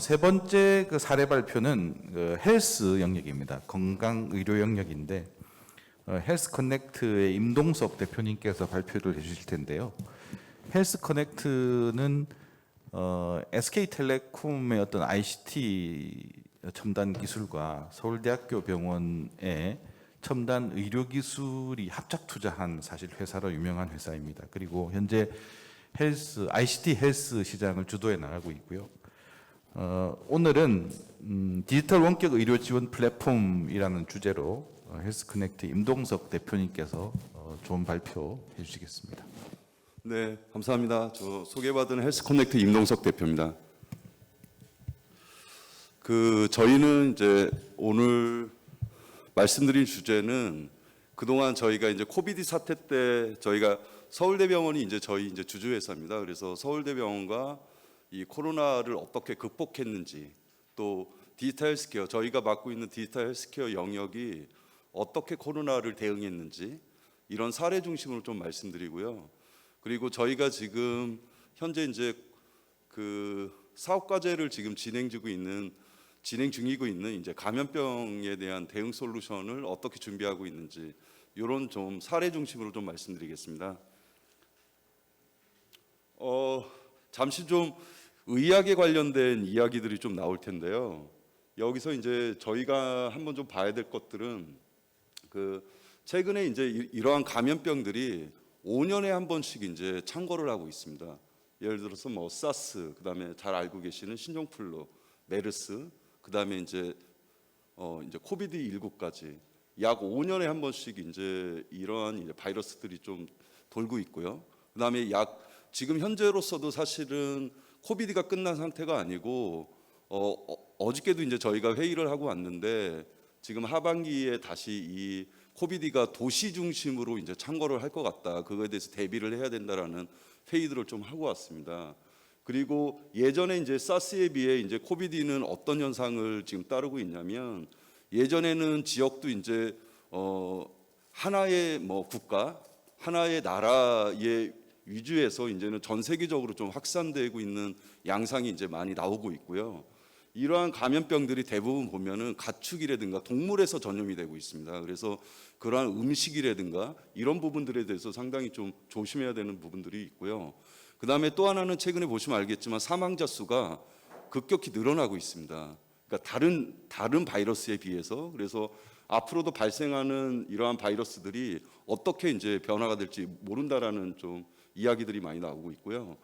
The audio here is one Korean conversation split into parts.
세 번째 그 사례 발표는 그 헬스 영역입니다. 건강 의료 영역인데 헬스 커넥트의 임동석 대표님께서 발표를 해주실 텐데요. 헬스 커넥트는 SK텔레콤의 어떤 ICT 첨단 기술과 서울대학교 병원의 첨단 의료 기술이 합작 투자한 사실 회사로 유명한 회사입니다. 그리고 현재 ICT 헬스 시장을 주도해 나가고 있고요. 오늘은 디지털 원격 의료 지원 플랫폼이라는 주제로 헬스 커넥트 임동석 대표님께서 좋은 발표 해주시겠습니다. 네, 감사합니다. 저 소개받은 헬스 커넥트 임동석 대표입니다. 저희는 이제 오늘 말씀드린 주제는 그동안 저희가 이제 코비드 사태 때 저희가 서울대병원이 저희 주주회사입니다. 그래서 서울대병원과 이 코로나를 어떻게 극복했는지, 또 디지털 헬스케어, 저희가 맡고 있는 디지털 헬스케어 영역이 어떻게 코로나를 대응했는지 이런 사례 중심으로 좀 말씀드리고요. 그리고 저희가 지금 현재 사업 과제를 지금 진행 중이고 있는 감염병에 대한 대응 솔루션을 어떻게 준비하고 있는지 이런 좀 사례 중심으로 좀 말씀드리겠습니다. 잠시 좀 의학에 관련된 이야기들이 좀 나올 텐데요. 여기서 저희가 한번 좀 봐야 될 것들은 최근에 이러한 감염병들이 5년에 한 번씩 창궐을 하고 있습니다. 예를 들어서 사스, 그다음에 잘 알고 계시는 신종플루, 메르스, 그다음에 코비드 19까지 약 5년에 한 번씩 이러한 바이러스들이 좀 돌고 있고요. 그다음에 지금 현재로서도 사실은 코비드가 끝난 상태가 아니고 어저께도 저희가 회의를 하고 왔는데 지금 하반기에 다시 이 코비드가 도시 중심으로 창궐을 할 것 같다. 그거에 대해서 대비를 해야 된다라는 회의들을 좀 하고 왔습니다. 그리고 예전에 사스에 비해 코비드는 어떤 현상을 지금 따르고 있냐면 예전에는 지역도 하나의 국가, 하나의 나라의 위주에서 이제는 전 세계적으로 좀 확산되고 있는 양상이 많이 나오고 있고요. 이러한 감염병들이 대부분 보면은 가축이라든가 동물에서 전염이 되고 있습니다. 그래서 그러한 음식이라든가 이런 부분들에 대해서 상당히 좀 조심해야 되는 부분들이 있고요. 그다음에 또 하나는 최근에 보시면 알겠지만 사망자 수가 급격히 늘어나고 있습니다. 그러니까 다른 바이러스에 비해서. 그래서 앞으로도 발생하는 이러한 바이러스들이 어떻게 변화가 될지 모른다라는 좀 이야기들이 많이 나오고 있고요.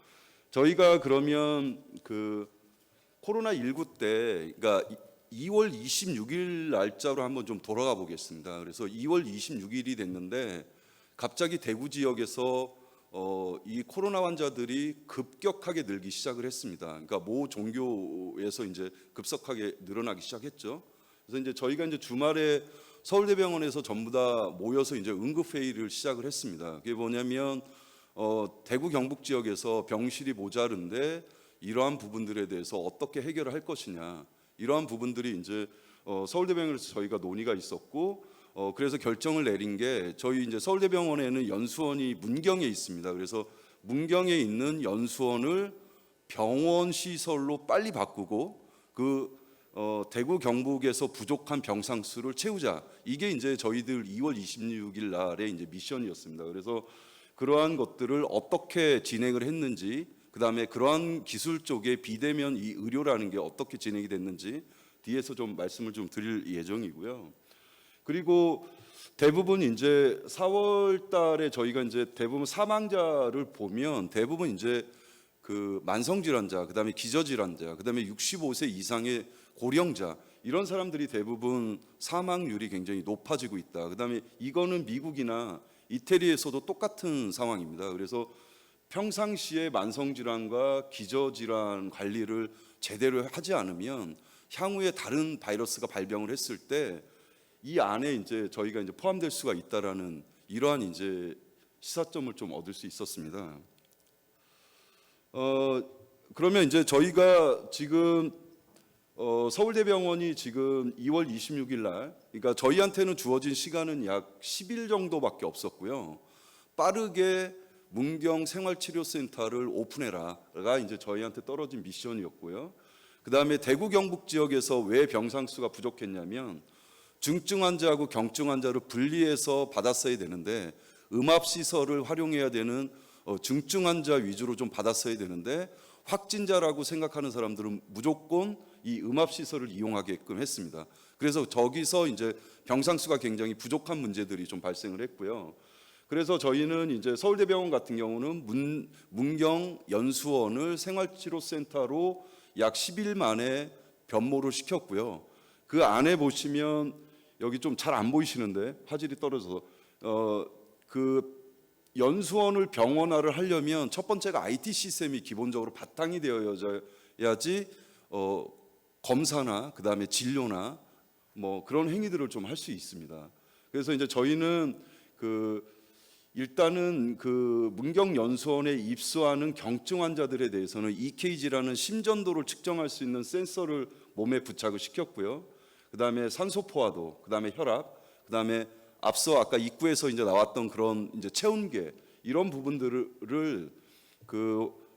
저희가 그러면 코로나19 때, 그러니까 2월 26일 날짜로 한번 좀 돌아가 보겠습니다. 그래서 2월 26일이 됐는데 갑자기 대구 지역에서 이 코로나 환자들이 급격하게 늘기 시작을 했습니다. 그러니까 모 종교에서 급속하게 늘어나기 시작했죠. 그래서 저희가 주말에 서울대병원에서 전부 다 모여서 응급 회의를 시작을 했습니다. 그게 뭐냐면 대구 경북 지역에서 병실이 모자른데 이러한 부분들에 대해서 어떻게 해결을 할 것이냐, 이러한 부분들이 서울대병원에서 저희가 논의가 있었고 그래서 결정을 내린 게 저희 서울대병원에는 연수원이 문경에 있습니다. 그래서 문경에 있는 연수원을 병원 시설로 빨리 바꾸고 대구 경북에서 부족한 병상 수를 채우자. 이게 저희들 2월 26일 날의 미션이었습니다. 그래서 그러한 것들을 어떻게 진행을 했는지, 그다음에 그러한 기술 쪽에 비대면 이 의료라는 게 어떻게 진행이 됐는지 뒤에서 좀 말씀을 좀 드릴 예정이고요. 그리고 대부분 4월 달에 저희가 대부분 사망자를 보면 대부분 만성 질환자, 그다음에 기저 질환자, 그다음에 65세 이상의 고령자, 이런 사람들이 대부분 사망률이 굉장히 높아지고 있다. 그다음에 이거는 미국이나 이태리에서도 똑같은 상황입니다. 그래서 평상시에 만성 질환과 기저 질환 관리를 제대로 하지 않으면 향후에 다른 바이러스가 발병을 했을 때 이 안에 저희가 포함될 수가 있다라는 이러한 시사점을 좀 얻을 수 있었습니다. 그러면 저희가 지금 서울대병원이 지금 2월 26일 날, 그러니까 저희한테는 주어진 시간은 약 10일 정도밖에 없었고요. 빠르게 문경 생활치료센터를 오픈해라가 저희한테 떨어진 미션이었고요. 그다음에 대구 경북 지역에서 왜 병상수가 부족했냐면 중증 환자하고 경증 환자를 분리해서 받았어야 되는데 음압 시설을 활용해야 되는 중증 환자 위주로 좀 받았어야 되는데 확진자라고 생각하는 사람들은 무조건 이 음압 시설을 이용하게끔 했습니다. 그래서 저기서 이제 병상수가 굉장히 부족한 문제들이 좀 발생을 했고요. 그래서 저희는 이제 서울대병원 같은 경우는 문경 연수원을 생활치료센터로 약 10일 만에 변모를 시켰고요. 그 안에 보시면 여기 좀 잘 안 보이시는데 화질이 떨어져서 그 연수원을 병원화를 하려면 첫 번째가 IT 시스템이 기본적으로 바탕이 되어야지 검사나 그다음에 진료나 뭐 그런 행위들을 좀 할 수 있습니다. 그래서 이제 저희는 일단은 문경 연수원에 입소하는 경증 환자들에 대해서는 EKG라는 심전도를 측정할 수 있는 센서를 몸에 부착을 시켰고요. 그다음에 산소 포화도, 그다음에 혈압, 그다음에 앞서 아까 입구에서 이제 나왔던 그런 이제 체온계 이런 부분들을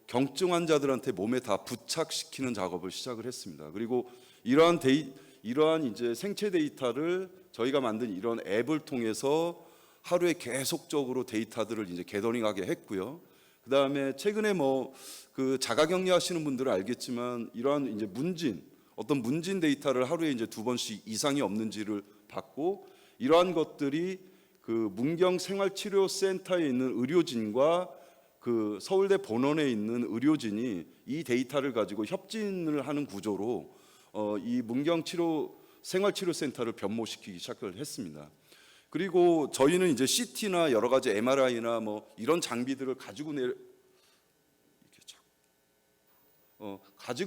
경증 환자들한테 몸에 다 부착시키는 작업을 시작을 했습니다. 그리고 이러한 이제 생체 데이터를 저희가 만든 이런 앱을 통해서 하루에 계속적으로 데이터들을 이제 개더링하게 했고요. 그다음에 최근에 자가격리 하시는 분들은 알겠지만 이러한 이제 어떤 문진 데이터를 하루에 이제 2번씩 이상이 없는지를 받고 이러한 것들이 문경 생활치료센터에 있는 의료진과 서울대 본원에 있는 의료진이 이 데이터를 가지고 협진을 하는 구조로 이 문경 생활치료센터를 변모시키기 시작을 했습니다. 그리고 저희는 이제 CT나 여러 가지 MRI나 이런 장비들을 가지고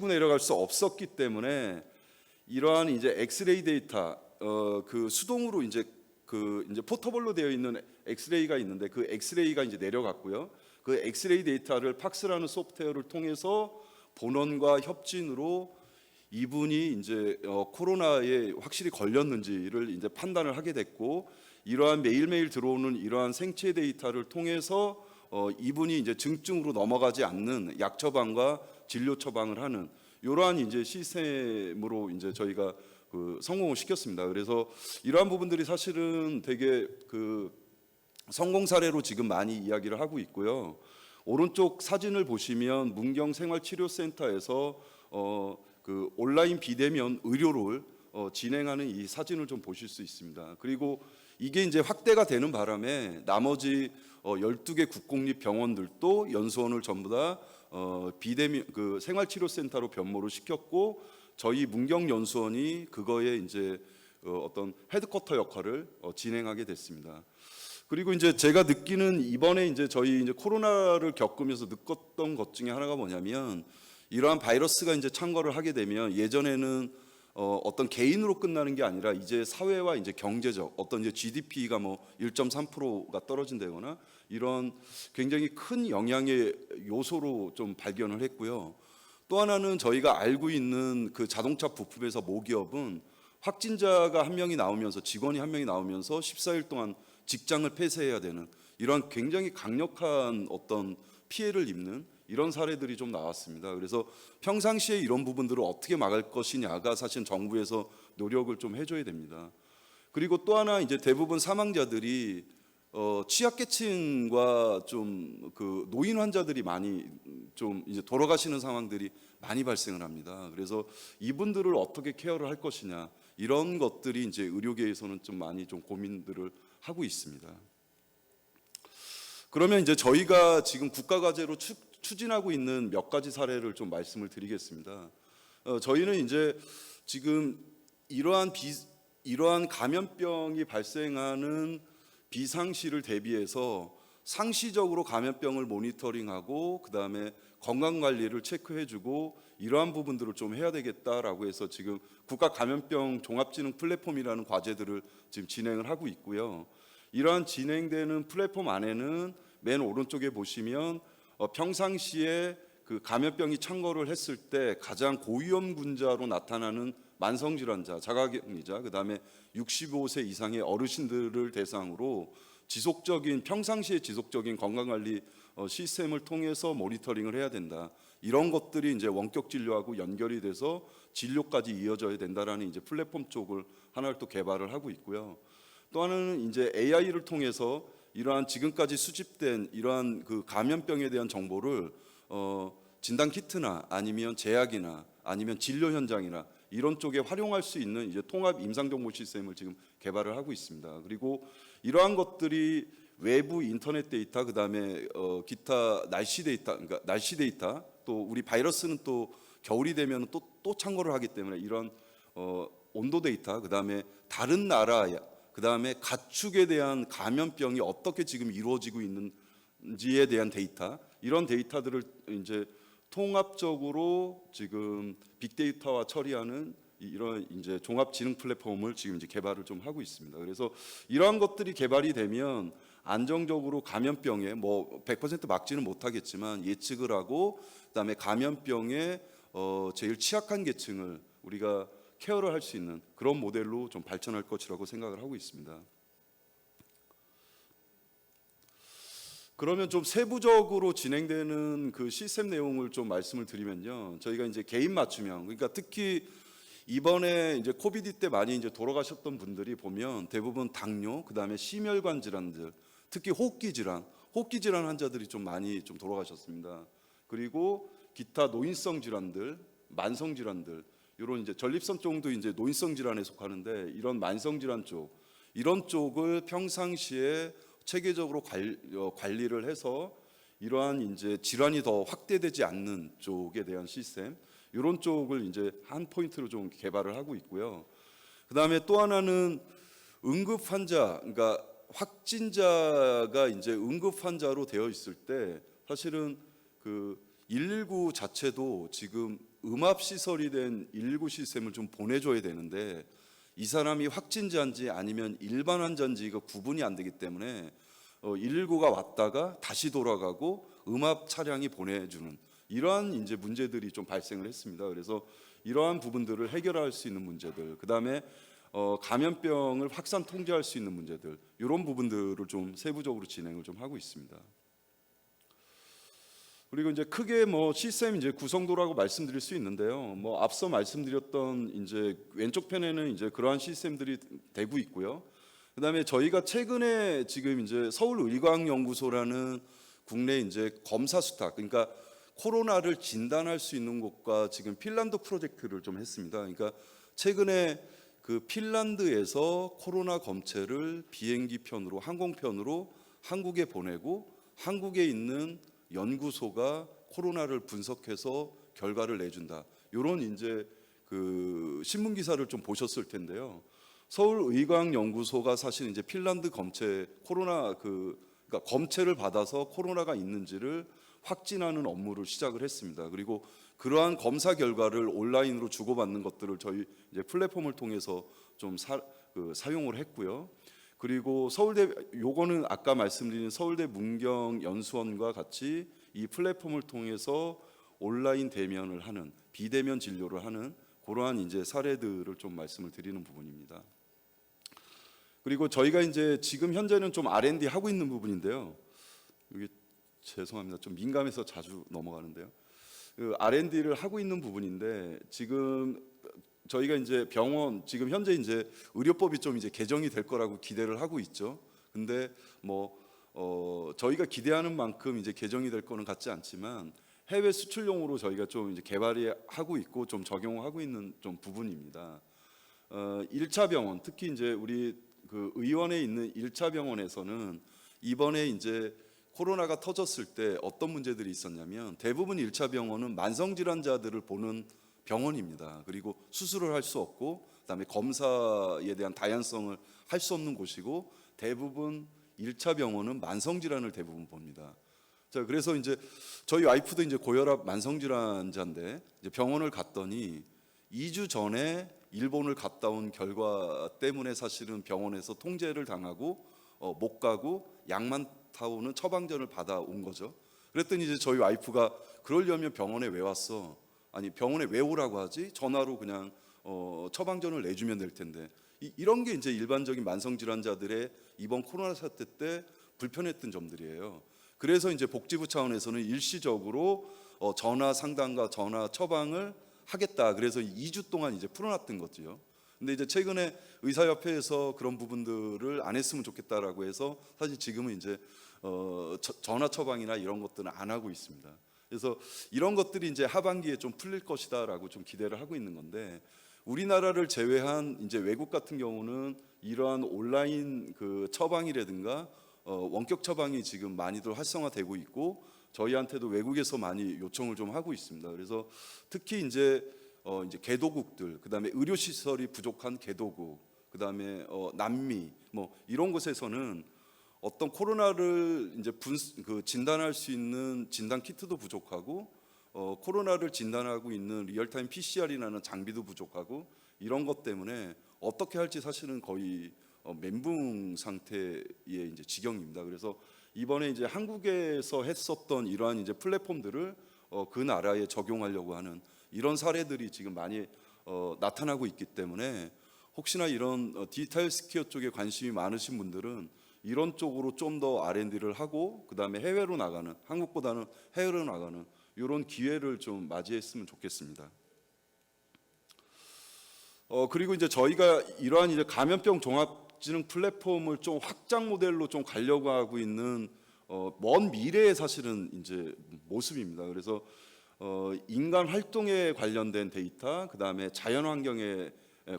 내려갈 수 없었기 때문에 이러한 이제 엑스레이 데이터 수동으로 이제 포터블로 되어 있는 엑스레이가 있는데 그 엑스레이가 이제 내려갔고요. 그 엑스레이 데이터를 팍스라는 소프트웨어를 통해서 본원과 협진으로 이분이 이제 코로나에 확실히 걸렸는지를 이제 판단을 하게 됐고 이러한 매일매일 들어오는 이러한 생체 데이터를 통해서 이분이 이제 증증으로 넘어가지 않는 약 처방과 진료 처방을 하는 이러한 이제 시스템으로 이제 저희가 성공을 시켰습니다. 그래서 이러한 부분들이 사실은 되게 성공 사례로 지금 많이 이야기를 하고 있고요. 오른쪽 사진을 보시면 문경생활치료센터에서 온라인 비대면 의료를 진행하는 이 사진을 좀 보실 수 있습니다. 그리고 이게 이제 확대가 되는 바람에 나머지 12개 국공립 병원들도 연수원을 전부 다 비대면 생활치료센터로 변모를 시켰고 저희 문경연수원이 그거에 이제 어떤 헤드쿼터 역할을 진행하게 됐습니다. 그리고 이제 제가 느끼는 이번에 이제 저희 이제 코로나를 겪으면서 느꼈던 것 중에 하나가 뭐냐면 이러한 바이러스가 이제 창궐을 하게 되면 예전에는 어떤 개인으로 끝나는 게 아니라 이제 사회와 이제 경제적 어떤 이제 GDP가 1.3%가 떨어진다거나 이런 굉장히 큰 영향의 요소로 좀 발견을 했고요. 또 하나는 저희가 알고 있는 자동차 부품에서 모기업은 확진자가 한 명이 나오면서 직원이 한 명이 나오면서 14일 동안 직장을 폐쇄해야 되는 이런 굉장히 강력한 어떤 피해를 입는 이런 사례들이 좀 나왔습니다. 그래서 평상시에 이런 부분들을 어떻게 막을 것이냐가 사실 정부에서 노력을 좀 해줘야 됩니다. 그리고 또 하나 이제 대부분 사망자들이 취약계층과 좀 노인 환자들이 많이 좀 이제 돌아가시는 상황들이 많이 발생을 합니다. 그래서 이분들을 어떻게 케어를 할 것이냐 이런 것들이 이제 의료계에서는 좀 많이 좀 고민들을 하고 있습니다. 그러면 이제 저희가 지금 국가과제로 추진하고 있는 몇 가지 사례를 좀 말씀을 드리겠습니다. 저희는 이제 지금 이러한 감염병이 발생하는 비상시를 대비해서 상시적으로 감염병을 모니터링하고 그다음에 건강관리를 체크해주고 이러한 부분들을 좀 해야 되겠다라고 해서 지금 국가감염병 종합진흥 플랫폼이라는 과제들을 지금 진행을 하고 있고요. 이러한 진행되는 플랫폼 안에는 맨 오른쪽에 보시면 평상시에 감염병이 창궐을 했을 때 가장 고위험군자로 나타나는 만성질환자, 자가격리자, 그다음에 65세 이상의 어르신들을 대상으로 평상시에 지속적인 건강관리 시스템을 통해서 모니터링을 해야 된다. 이런 것들이 이제 원격 진료하고 연결이 돼서 진료까지 이어져야 된다라는 이제 플랫폼 쪽을 하나를 또 개발을 하고 있고요. 또 하나는 이제 AI를 통해서 이러한 지금까지 수집된 이러한 그 감염병에 대한 정보를 진단 키트나 아니면 제약이나 아니면 진료 현장이나 이런 쪽에 활용할 수 있는 이제 통합 임상 정보 시스템을 지금 개발을 하고 있습니다. 그리고 이러한 것들이 외부 인터넷 데이터, 그다음에 기타 날씨 데이터, 그러니까 날씨 데이터, 또 우리 바이러스는 또 겨울이 되면 또 창궐을 하기 때문에 이런 온도 데이터, 그다음에 다른 나라, 그다음에 가축에 대한 감염병이 어떻게 지금 이루어지고 있는지에 대한 데이터, 이런 데이터들을 이제 통합적으로 지금 빅데이터화 처리하는 이런 이제 종합 지능 플랫폼을 지금 이제 개발을 좀 하고 있습니다. 그래서 이러한 것들이 개발이 되면 안정적으로 감염병에 뭐 100% 막지는 못하겠지만 예측을 하고 그다음에 감염병에 제일 취약한 계층을 우리가 케어를 할 수 있는 그런 모델로 좀 발전할 것이라고 생각을 하고 있습니다. 그러면 좀 세부적으로 진행되는 그 시스템 내용을 좀 말씀을 드리면요. 저희가 이제 개인 맞춤형, 그러니까 특히 이번에 이제 코비드 때 많이 이제 돌아가셨던 분들이 보면 대부분 당뇨, 그다음에 심혈관 질환들, 특히 호흡기 질환 환자들이 좀 많이 좀 돌아가셨습니다. 그리고 기타 노인성 질환들, 만성 질환들, 이런 이제 전립선 쪽도 이제 노인성 질환에 속하는데 이런 만성 질환 쪽, 이런 쪽을 평상시에 체계적으로 관리를 해서 이러한 이제 질환이 더 확대되지 않는 쪽에 대한 시스템, 이런 쪽을 이제 한 포인트로 좀 개발을 하고 있고요. 그다음에 또 하나는 응급 환자, 그러니까 확진자가 이제 응급 환자로 되어 있을 때 사실은 그 119 자체도 지금 음압 시설이 된 119 시스템을 좀 보내줘야 되는데 이 사람이 확진자인지 아니면 일반 환자인지가 구분이 안 되기 때문에 119가 왔다가 다시 돌아가고 음압 차량이 보내주는 이러한 이제 문제들이 좀 발생을 했습니다. 그래서 이러한 부분들을 해결할 수 있는 문제들, 그다음에 감염병을 확산 통제할 수 있는 문제들, 이런 부분들을 좀 세부적으로 진행을 좀 하고 있습니다. 그리고 이제 크게 뭐 시스템 이제 구성도라고 말씀드릴 수 있는데요. 뭐 앞서 말씀드렸던 이제 왼쪽 편에는 이제 그러한 시스템들이 되고 있고요. 그다음에 저희가 최근에 지금 이제 서울의과학연구소라는 국내 이제 검사 수탁, 그러니까 코로나를 진단할 수 있는 곳과 지금 핀란드 프로젝트를 좀 했습니다. 그러니까 최근에 그 핀란드에서 코로나 검체를 비행기 편으로 항공편으로 한국에 보내고 한국에 있는 연구소가 코로나를 분석해서 결과를 내준다. 이런 이제 그 신문 기사를 좀 보셨을 텐데요. 서울의과학연구소가 사실 이제 핀란드 검체 코로나 그러니까 검체를 받아서 코로나가 있는지를 확진하는 업무를 시작을 했습니다. 그리고 그러한 검사 결과를 온라인으로 주고받는 것들을 저희 이제 플랫폼을 통해서 좀 사용을 했고요. 그리고 서울대, 요거는 아까 말씀드린 서울대 문경연수원과 같이 이 플랫폼을 통해서 온라인 대면을 하는 비대면 진료를 하는 그러한 이제 사례들을 좀 말씀을 드리는 부분입니다. 그리고 저희가 이제 지금 현재는 좀 R&D 하고 있는 부분인데요. 여기 죄송합니다. 좀 민감해서 자주 넘어가는데요. 그 R&D를 하고 있는 부분인데 지금 저희가 이제 병원 지금 현재 이제 의료법이 좀 이제 개정이 될 거라고 기대를 하고 있죠. 근데 뭐 저희가 기대하는 만큼 이제 개정이 될 거는 같지 않지만 해외 수출용으로 저희가 좀 이제 개발이 하고 있고 좀 적용하고 있는 좀 부분입니다. 1차 병원, 특히 이제 우리 그 의원에 있는 1차 병원에서는 이번에 이제 코로나가 터졌을 때 어떤 문제들이 있었냐면 대부분 1차 병원은 만성 질환자들을 보는 병원입니다. 그리고 수술을 할 수 없고 그다음에 검사에 대한 다양성을 할 수 없는 곳이고 대부분 1차 병원은 만성 질환을 대부분 봅니다. 자, 그래서 이제 저희 와이프도 이제 고혈압 만성 질환자인데 이제 병원을 갔더니 2주 전에 일본을 갔다 온 결과 때문에 사실은 병원에서 통제를 당하고 못 가고 약만 타오는 처방전을 받아온 거죠. 그랬더니 이제 저희 와이프가 그러려면 병원에 왜 왔어? 아니 병원에 왜 오라고 하지? 전화로 그냥 처방전을 내주면 될 텐데 이런 게 이제 일반적인 만성 질환자들의 이번 코로나 사태 때 불편했던 점들이에요. 그래서 이제 복지부 차원에서는 일시적으로 전화 상담과 전화 처방을 하겠다. 그래서 2주 동안 이제 풀어놨던 거죠. 근데 이제 최근에 의사협회에서 그런 부분들을 안 했으면 좋겠다라고 해서 사실 지금은 이제 전화 처방이나 이런 것들은 안 하고 있습니다. 그래서 이런 것들이 이제 하반기에 좀 풀릴 것이다라고 좀 기대를 하고 있는 건데, 우리나라를 제외한 이제 외국 같은 경우는 이러한 온라인 그 처방이라든가 원격 처방이 지금 많이들 활성화되고 있고, 저희한테도 외국에서 많이 요청을 좀 하고 있습니다. 그래서 특히 이제 개도국들, 그다음에 의료 시설이 부족한 개도국, 그다음에 남미 뭐 이런 곳에서는 어떤 코로나를 이제 진단할 수 있는 진단 키트도 부족하고, 코로나를 진단하고 있는 리얼타임 PCR이라는 장비도 부족하고, 이런 것 때문에 어떻게 할지 사실은 거의 멘붕 상태의 이제 지경입니다. 그래서 이번에 이제 한국에서 했었던 이러한 이제 플랫폼들을 그 나라에 적용하려고 하는 이런 사례들이 지금 많이 나타나고 있기 때문에, 혹시나 이런 디지털 헬스케어 쪽에 관심이 많으신 분들은 이런 쪽으로 좀 더 R&D를 하고, 그다음에 해외로 나가는, 한국보다는 해외로 나가는 이런 기회를 좀 맞이했으면 좋겠습니다. 그리고 이제 저희가 이러한 이제 감염병 종합지능 플랫폼을 좀 확장 모델로 좀 가려고 하고 있는 먼 미래의 사실은 이제 모습입니다. 그래서 인간 활동에 관련된 데이터, 그다음에 자연 환경에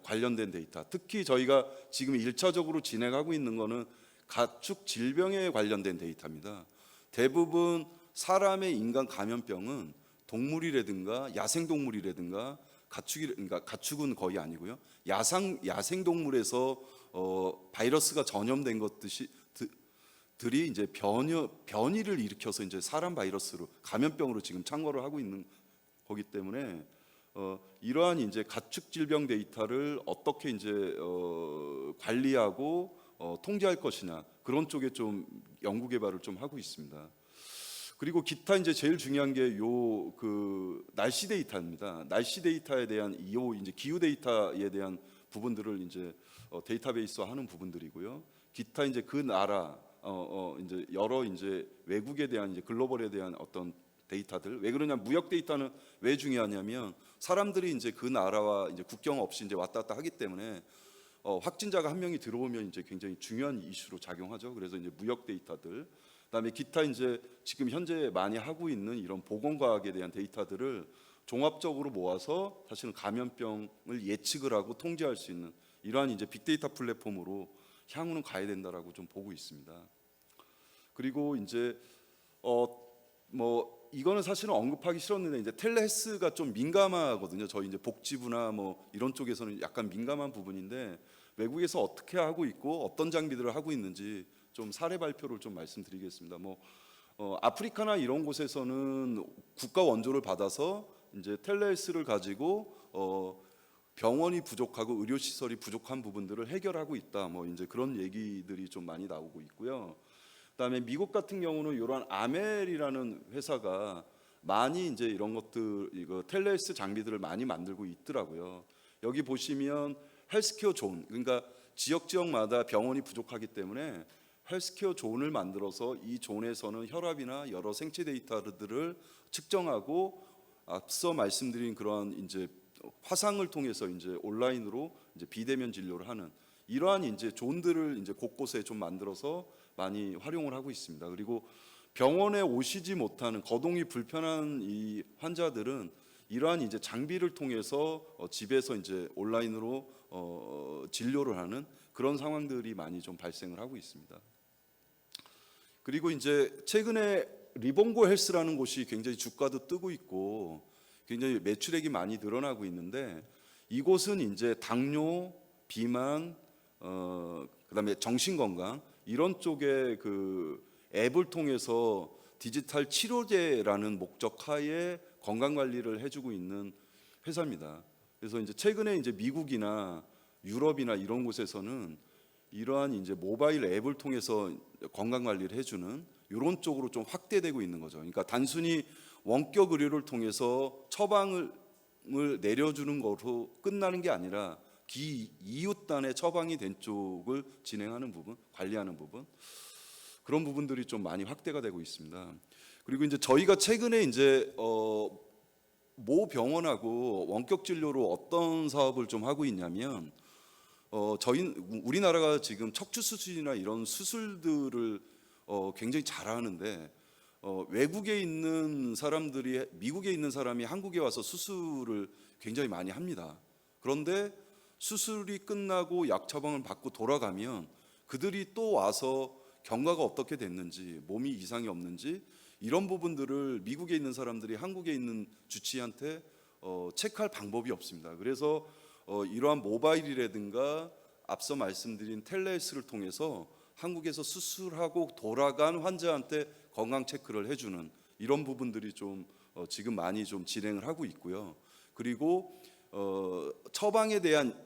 관련된 데이터, 특히 저희가 지금 1차적으로 진행하고 있는 거는 가축 질병에 관련된 데이터입니다. 대부분 사람의 인간 감염병은 동물이라든가 야생동물이라든가 그러니까 가축은 거의 아니고요. 야생동물에서 바이러스가 전염된 것들이 이제 변이를 일으켜서 이제 사람 바이러스로 감염병으로 지금 창궐을 하고 있는 거기 때문에 이러한 이제 가축 질병 데이터를 어떻게 이제 관리하고 통제할 것이냐, 그런 쪽에 좀 연구 개발을 좀 하고 있습니다. 그리고 기타 이제 제일 중요한 게 요 그 날씨 데이터입니다. 날씨 데이터에 대한 이제 기후 데이터에 대한 부분들을 이제 데이터베이스화하는 부분들이고요. 기타 이제 그 나라 이제 여러 이제 외국에 대한 이제 글로벌에 대한 어떤 데이터들. 왜 그러냐, 무역 데이터는 왜 중요하냐면 사람들이 이제 그 나라와 이제 국경 없이 이제 왔다 갔다 하기 때문에 확진자가 한 명이 들어오면 이제 굉장히 중요한 이슈로 작용하죠. 그래서 이제 무역 데이터들, 그다음에 기타 이제 지금 현재 많이 하고 있는 이런 보건과학에 대한 데이터들을 종합적으로 모아서 사실은 감염병을 예측을 하고 통제할 수 있는 이러한 이제 빅데이터 플랫폼으로 향후는 가야 된다라고 좀 보고 있습니다. 그리고 이제 뭐 이거는 사실은 언급하기 싫었는데, 이제 텔레헬스가 좀 민감하거든요. 저희 이제 복지부나 뭐 이런 쪽에서는 약간 민감한 부분인데, 외국에서 어떻게 하고 있고 어떤 장비들을 하고 있는지 좀 사례 발표를 좀 말씀드리겠습니다. 뭐 아프리카나 이런 곳에서는 국가 원조를 받아서 이제 텔레헬스를 가지고 병원이 부족하고 의료 시설이 부족한 부분들을 해결하고 있다. 뭐 이제 그런 얘기들이 좀 많이 나오고 있고요. 그다음에 미국 같은 경우는 이러한 아멜이라는 회사가 많이 이제 이런 것들, 이거 텔레헬스 장비들을 많이 만들고 있더라고요. 여기 보시면 헬스케어 존, 그러니까 지역마다 병원이 부족하기 때문에 헬스케어 존을 만들어서 이 존에서는 혈압이나 여러 생체 데이터들을 측정하고, 앞서 말씀드린 그러한 이제 화상을 통해서 이제 온라인으로 이제 비대면 진료를 하는 이러한 이제 존들을 이제 곳곳에 좀 만들어서 많이 활용을 하고 있습니다. 그리고 병원에 오시지 못하는, 거동이 불편한 이 환자들은 이러한 이제 장비를 통해서 집에서 이제 온라인으로 진료를 하는 그런 상황들이 많이 좀 발생을 하고 있습니다. 그리고 이제 최근에 리본고 헬스라는 곳이 굉장히 주가도 뜨고 있고 굉장히 매출액이 많이 늘어나고 있는데, 이곳은 이제 당뇨, 비만, 그다음에 정신건강 이런 쪽에 그 앱을 통해서 디지털 치료제라는 목적하에 건강 관리를 해주고 있는 회사입니다. 그래서 이제 최근에 이제 미국이나 유럽이나 이런 곳에서는 이러한 이제 모바일 앱을 통해서 건강 관리를 해주는 이런 쪽으로 좀 확대되고 있는 거죠. 그러니까 단순히 원격 의료를 통해서 처방을 내려주는 거로 끝나는 게 아니라 이웃단에 처방이 된 쪽을 진행하는 부분, 관리하는 부분. 그런 부분들이 좀 많이 확대가 되고 있습니다. 그리고 이제 저희가 최근에 이제 모 병원하고 원격 진료로 어떤 사업을 좀 하고 있냐면 우리나라가 지금 척추 수술이나 이런 수술들을 굉장히 잘하는데 외국에 있는 사람들이 미국에 있는 사람이 한국에 와서 수술을 굉장히 많이 합니다. 그런데 수술이 끝나고 약 처방을 받고 돌아가면 그들이 또 와서 경과가 어떻게 됐는지, 몸이 이상이 없는지 이런 부분들을 미국에 있는 사람들이 한국에 있는 주치의한테 체크할 방법이 없습니다. 그래서 이러한 모바일이라든가 앞서 말씀드린 텔레스를 통해서 한국에서 수술하고 돌아간 환자한테 건강 체크를 해주는 이런 부분들이 좀 지금 많이 좀 진행을 하고 있고요. 그리고 처방에 대한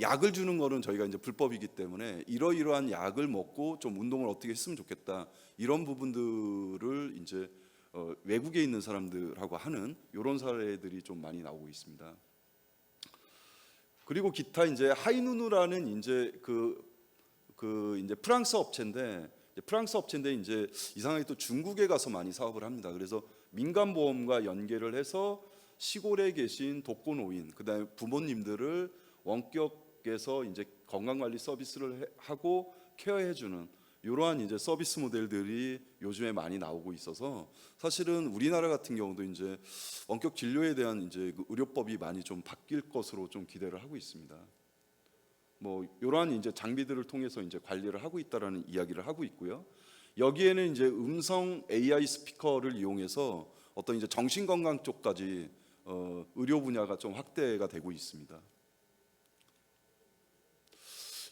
약을 주는 거는 저희가 이제 불법이기 때문에 이러이러한 약을 먹고 좀 운동을 어떻게 했으면 좋겠다 이런 부분들을 이제 외국에 있는 사람들하고 하는 이런 사례들이 좀 많이 나오고 있습니다. 그리고 기타 이제 하이누누라는 이제 이제 프랑스 업체인데 이제 이상하게 또 중국에 가서 많이 사업을 합니다. 그래서 민간 보험과 연계를 해서 시골에 계신 독거노인 그다음에 부모님들을 원격에서 이제 건강관리 서비스를 하고 케어해주는 이러한 이제 서비스 모델들이 요즘에 많이 나오고 있어서 사실은 우리나라 같은 경우도 이제 원격 진료에 대한 이제 그 의료법이 많이 좀 바뀔 것으로 좀 기대를 하고 있습니다. 뭐 이러한 이제 장비들을 통해서 이제 관리를 하고 있다라는 이야기를 하고 있고요. 여기에는 이제 음성 AI 스피커를 이용해서 어떤 이제 정신건강 쪽까지 의료 분야가 좀 확대가 되고 있습니다.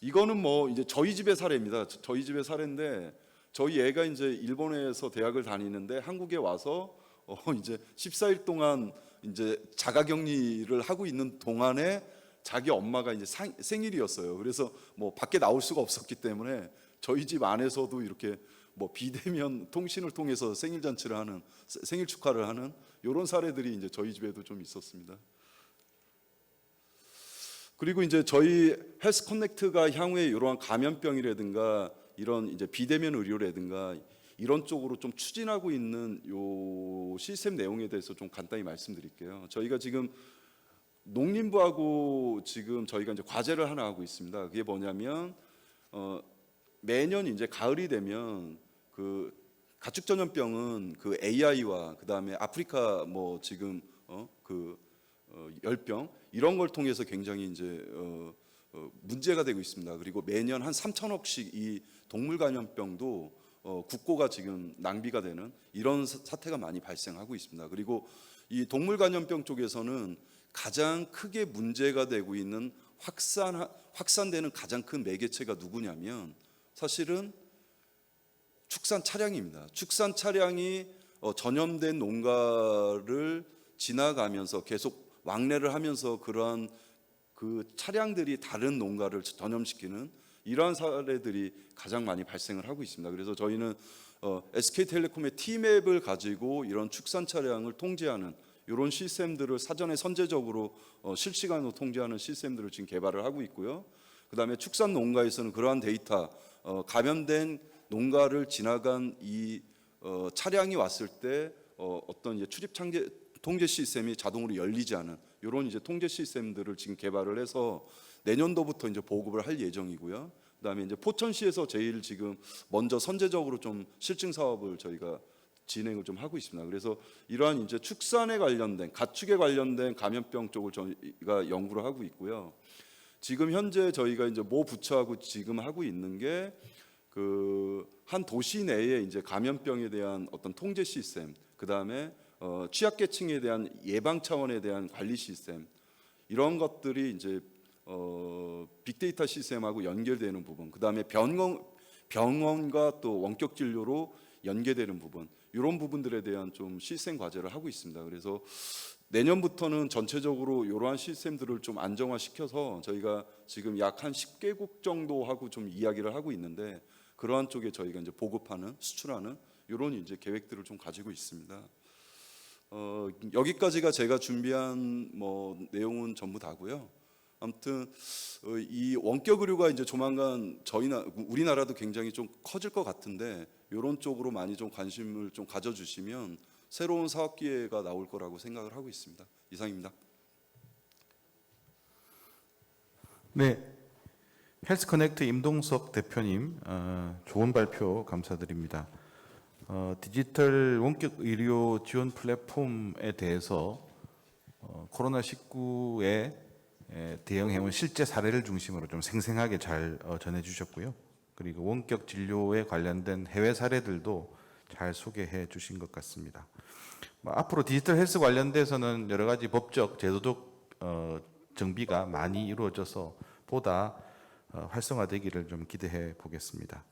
이거는 뭐 이제 저희 집의 사례입니다. 저희 집의 사례인데 저희 애가 이제 일본에서 대학을 다니는데 한국에 와서 이제 14일 동안 이제 자가격리를 하고 있는 동안에 자기 엄마가 이제 생일이었어요. 그래서 뭐 밖에 나올 수가 없었기 때문에 저희 집 안에서도 이렇게 뭐 비대면 통신을 통해서 생일 잔치를 하는 생일 축하를 하는 이런 사례들이 이제 저희 집에도 좀 있었습니다. 그리고 이제 저희 헬스 커넥트가 향후에 이러한 감염병이라든가 이런 이제 비대면 의료라든가 이런 쪽으로 좀 추진하고 있는 요 시스템 내용에 대해서 좀 간단히 말씀드릴게요. 저희가 지금 농림부하고 지금 저희가 이제 과제를 하나 하고 있습니다. 그게 뭐냐면 매년 이제 가을이 되면 그 가축 전염병은 그 AI와 그다음에 아프리카 뭐 지금 열병 이런 걸 통해서 굉장히 이제 문제가 되고 있습니다. 그리고 매년 한 3천억씩 이 동물 감염병도 국고가 지금 낭비가 되는 이런 사태가 많이 발생하고 있습니다. 그리고 이 동물 감염병 쪽에서는 가장 크게 문제가 되고 있는 확산되는 가장 큰 매개체가 누구냐면 사실은 축산 차량입니다. 축산 차량이 전염된 농가를 지나가면서 계속 왕래를 하면서 그러한 그 차량들이 다른 농가를 전염시키는 이러한 사례들이 가장 많이 발생을 하고 있습니다. 그래서 저희는 SK텔레콤의 T맵을 가지고 이런 축산 차량을 통제하는 이런 시스템들을 사전에 선제적으로 실시간으로 통제하는 시스템들을 지금 개발을 하고 있고요. 그다음에 축산 농가에서는 그러한 데이터 감염된 농가를 지나간 이 차량이 왔을 때 어떤 이제 출입 통제 시스템이 자동으로 열리지 않은 이런 이제 통제 시스템들을 지금 개발을 해서 내년도부터 이제 보급을 할 예정이고요. 그다음에 이제 포천시에서 제일 지금 먼저 선제적으로 좀 실증 사업을 저희가 진행을 좀 하고 있습니다. 그래서 이러한 이제 축산에 관련된 가축에 관련된 감염병 쪽을 저희가 연구를 하고 있고요. 지금 현재 저희가 이제 모 부처하고 지금 하고 있는 게 그 한 도시 내에 이제 감염병에 대한 어떤 통제 시스템, 그 다음에 취약계층에 대한 예방 차원에 대한 관리 시스템 이런 것들이 이제 빅데이터 시스템하고 연결되는 부분, 그 다음에 병원과 또 원격 진료로 연계되는 부분 이런 부분들에 대한 좀 시스템 과제를 하고 있습니다. 그래서 내년부터는 전체적으로 이러한 시스템들을 좀 안정화시켜서 저희가 지금 약 한 10개국 정도 하고 좀 이야기를 하고 있는데 그러한 쪽에 저희가 이제 보급하는 수출하는 이런 이제 계획들을 좀 가지고 있습니다. 여기까지가 제가 준비한 뭐 내용은 전부 다고요. 아무튼 이 원격 의료가 이제 조만간 우리나라도 굉장히 좀 커질 것 같은데 이런 쪽으로 많이 좀 관심을 좀 가져주시면 새로운 사업 기회가 나올 거라고 생각을 하고 있습니다. 이상입니다. 네, 헬스커넥트 임동석 대표님, 좋은 발표 감사드립니다. 디지털 원격 의료 지원 플랫폼에 대해서 코로나19에 대응해온 실제 사례를 중심으로 좀 생생하게 잘 전해주셨고요. 그리고 원격 진료에 관련된 해외 사례들도 잘 소개해 주신 것 같습니다. 앞으로 디지털 헬스 관련돼서는 여러 가지 법적, 제도적 정비가 많이 이루어져서 보다 활성화되기를 좀 기대해 보겠습니다.